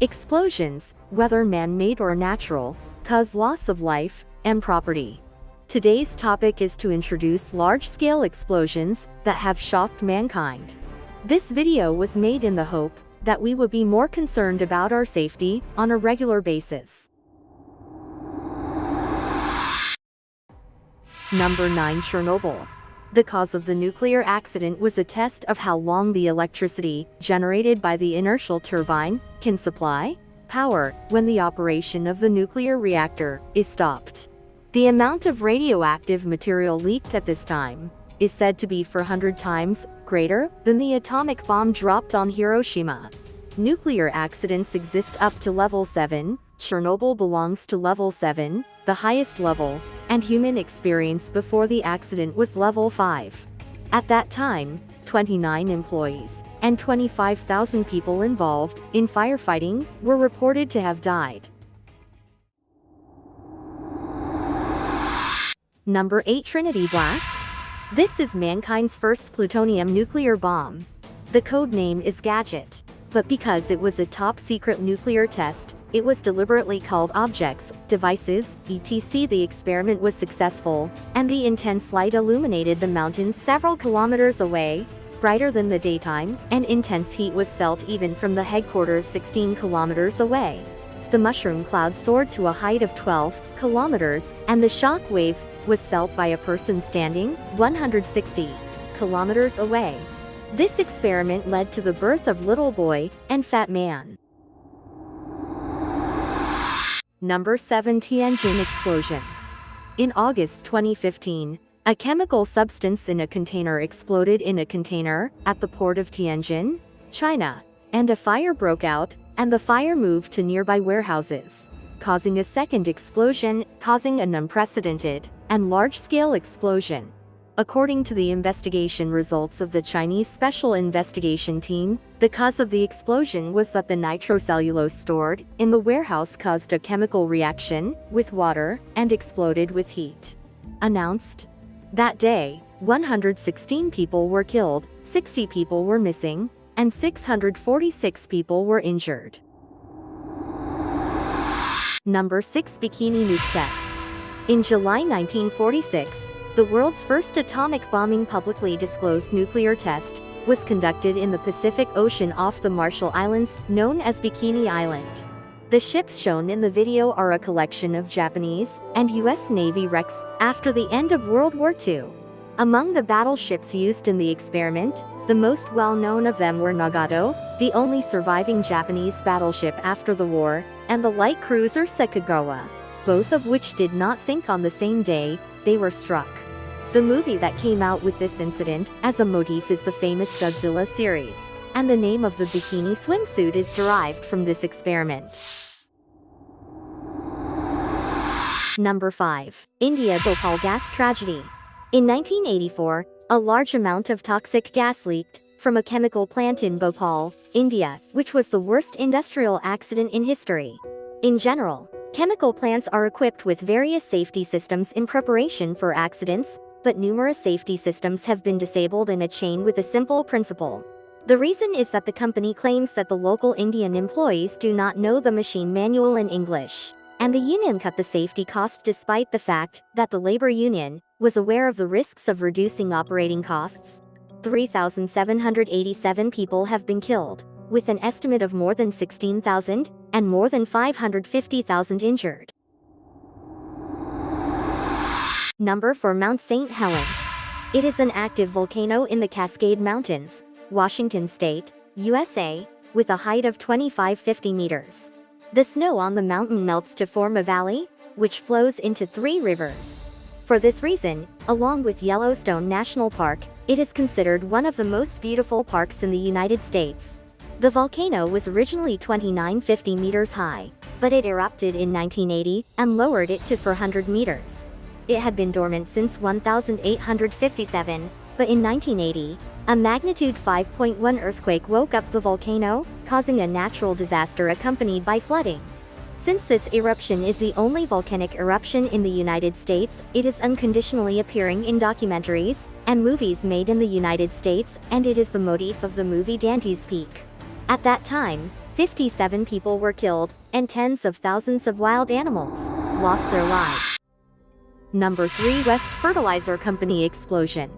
Explosions, whether man-made or natural, cause loss of life and property. Today's topic is to introduce large-scale explosions that have shocked mankind. This video was made in the hope that we would be more concerned about our safety on a regular basis. Number 9. Chernobyl. The cause of the nuclear accident was a test of how long the electricity generated by the inertial turbine can supply power when the operation of the nuclear reactor is stopped. The amount of radioactive material leaked at this time is said to be 400 times greater than the atomic bomb dropped on Hiroshima. Nuclear accidents exist up to level 7. Chernobyl belongs to level 7, the highest level, and human experience before the accident was level 5. At that time, 29 employees and 25,000 people involved in firefighting were reported to have died. Number 8. Trinity Blast. This is mankind's first plutonium nuclear bomb. The code name is Gadget, but because it was a top-secret nuclear test, it was deliberately called Objects, Devices, etc. The experiment was successful, and the intense light illuminated the mountains several kilometers away, brighter than the daytime, and intense heat was felt even from the headquarters 16 kilometers away. The mushroom cloud soared to a height of 12 kilometers, and the shock wave was felt by a person standing 160 kilometers away. This experiment led to the birth of Little Boy and Fat Man. Number 7. Tianjin explosions. In August 2015, a chemical substance in a container exploded in a container at the port of Tianjin, China, and a fire broke out, and the fire moved to nearby warehouses, causing a second explosion, causing an unprecedented and large-scale explosion. According to the investigation results of the Chinese Special Investigation Team, the cause of the explosion was that the nitrocellulose stored in the warehouse caused a chemical reaction with water and exploded with heat. Announced. That day, 116 people were killed, 60 people were missing, and 646 people were injured. Number 6. Bikini Nuke Test. In July 1946, the world's first atomic bombing publicly disclosed nuclear test was conducted in the Pacific Ocean off the Marshall Islands, known as Bikini Island. The ships shown in the video are a collection of Japanese and U.S. Navy wrecks after the end of World War II. Among the battleships used in the experiment, the most well-known of them were Nagato, the only surviving Japanese battleship after the war, and the light cruiser Sekugawa, both of which did not sink on the same day they were struck. The movie that came out with this incident as a motif is the famous Godzilla series, and the name of the bikini swimsuit is derived from this experiment. Number 5. India Bhopal Gas Tragedy. In 1984, a large amount of toxic gas leaked from a chemical plant in Bhopal, India, which was the worst industrial accident in history. In general, chemical plants are equipped with various safety systems in preparation for accidents, but numerous safety systems have been disabled in a chain with a simple principle. The reason is that the company claims that the local Indian employees do not know the machine manual in English, and the union cut the safety cost despite the fact that the labor union was aware of the risks of reducing operating costs. 3,787 people have been killed, with an estimate of more than 16,000 and more than 550,000 injured. Number 4. Mount St. Helens. It is an active volcano in the Cascade Mountains, Washington State, USA, with a height of 2,550 meters. The snow on the mountain melts to form a valley, which flows into 3 rivers. For this reason, along with Yellowstone National Park, it is considered one of the most beautiful parks in the United States. The volcano was originally 2,950 meters high, but it erupted in 1980 and lowered it to 400 meters. It had been dormant since 1857, but in 1980, a magnitude 5.1 earthquake woke up the volcano, causing a natural disaster accompanied by flooding. Since this eruption is the only volcanic eruption in the United States, it is unconditionally appearing in documentaries and movies made in the United States, and it is the motif of the movie Dante's Peak. At that time, 57 people were killed, and tens of thousands of wild animals lost their lives. Number 3. West Fertilizer Company explosion.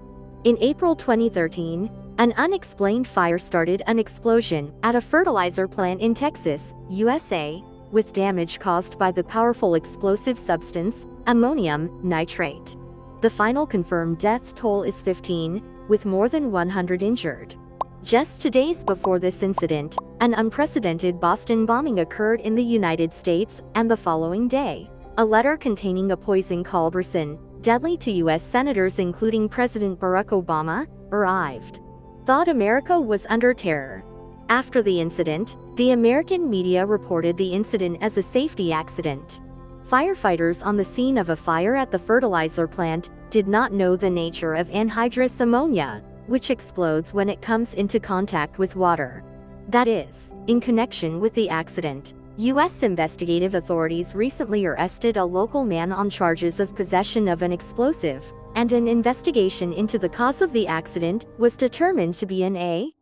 In April 2013, an unexplained fire started an explosion at a fertilizer plant in Texas, USA, with damage caused by the powerful explosive substance, ammonium nitrate. The final confirmed death toll is 15, with more than 100 injured. Just 2 days before this incident, an unprecedented Boston bombing occurred in the United States, and the following day, a letter containing a poison called ricin, deadly to U.S. senators including President Barack Obama, arrived. Thought America was under terror. After the incident, the American media reported the incident as a safety accident. Firefighters on the scene of a fire at the fertilizer plant did not know the nature of anhydrous ammonia, which explodes when it comes into contact with water. That is, in connection with the accident, U.S. investigative authorities recently arrested a local man on charges of possession of an explosive, and an investigation into the cause of the accident was determined to be an A.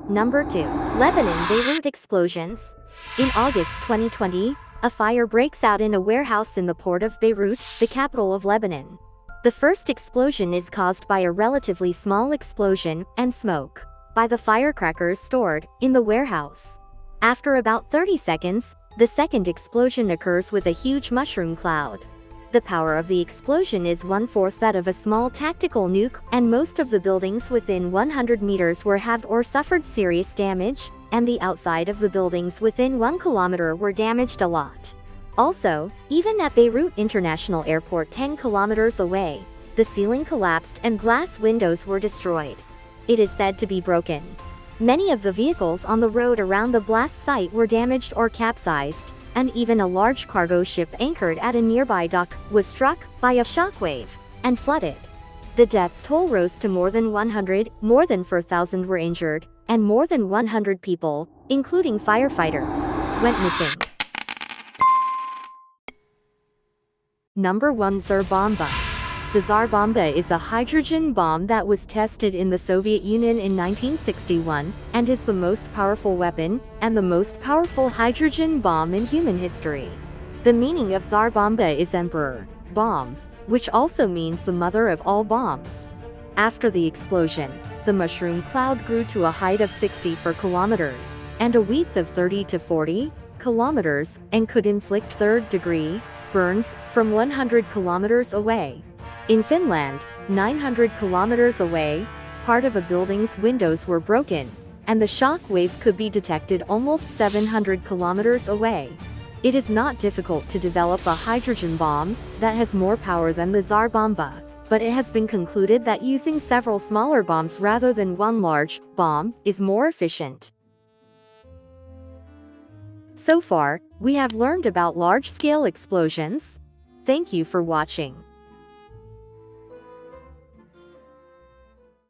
Number 2. Lebanon Beirut explosions. In August 2020, a fire breaks out in a warehouse in the port of Beirut, the capital of Lebanon. The first explosion is caused by a relatively small explosion and smoke by the firecrackers stored in the warehouse. After about 30 seconds, the second explosion occurs with a huge mushroom cloud. The power of the explosion is 1/4 that of a small tactical nuke, and most of the buildings within 100 meters were halved or suffered serious damage, and the outside of the buildings within 1 kilometer were damaged a lot. Also, even at Beirut International Airport 10 kilometers away, the ceiling collapsed and glass windows were destroyed. It is said to be broken. Many of the vehicles on the road around the blast site were damaged or capsized, and even a large cargo ship anchored at a nearby dock was struck by a shockwave and flooded. The death toll rose to more than 100, more than 4,000 were injured, and more than 100 people, including firefighters, went missing. Number 1. Tsar Bomba. The Tsar Bomba is a hydrogen bomb that was tested in the Soviet Union in 1961, and is the most powerful weapon, and the most powerful hydrogen bomb in human history. The meaning of Tsar Bomba is Emperor Bomb, which also means the mother of all bombs. After the explosion, the mushroom cloud grew to a height of 64 kilometers, and a width of 30 to 40 kilometers, and could inflict third-degree burns from 100 kilometers away. In Finland, 900 kilometers away, part of a building's windows were broken, and the shock wave could be detected almost 700 kilometers away. It is not difficult to develop a hydrogen bomb that has more power than the Tsar Bomba, but it has been concluded that using several smaller bombs rather than one large bomb is more efficient. So far, we have learned about large-scale explosions. Thank you for watching.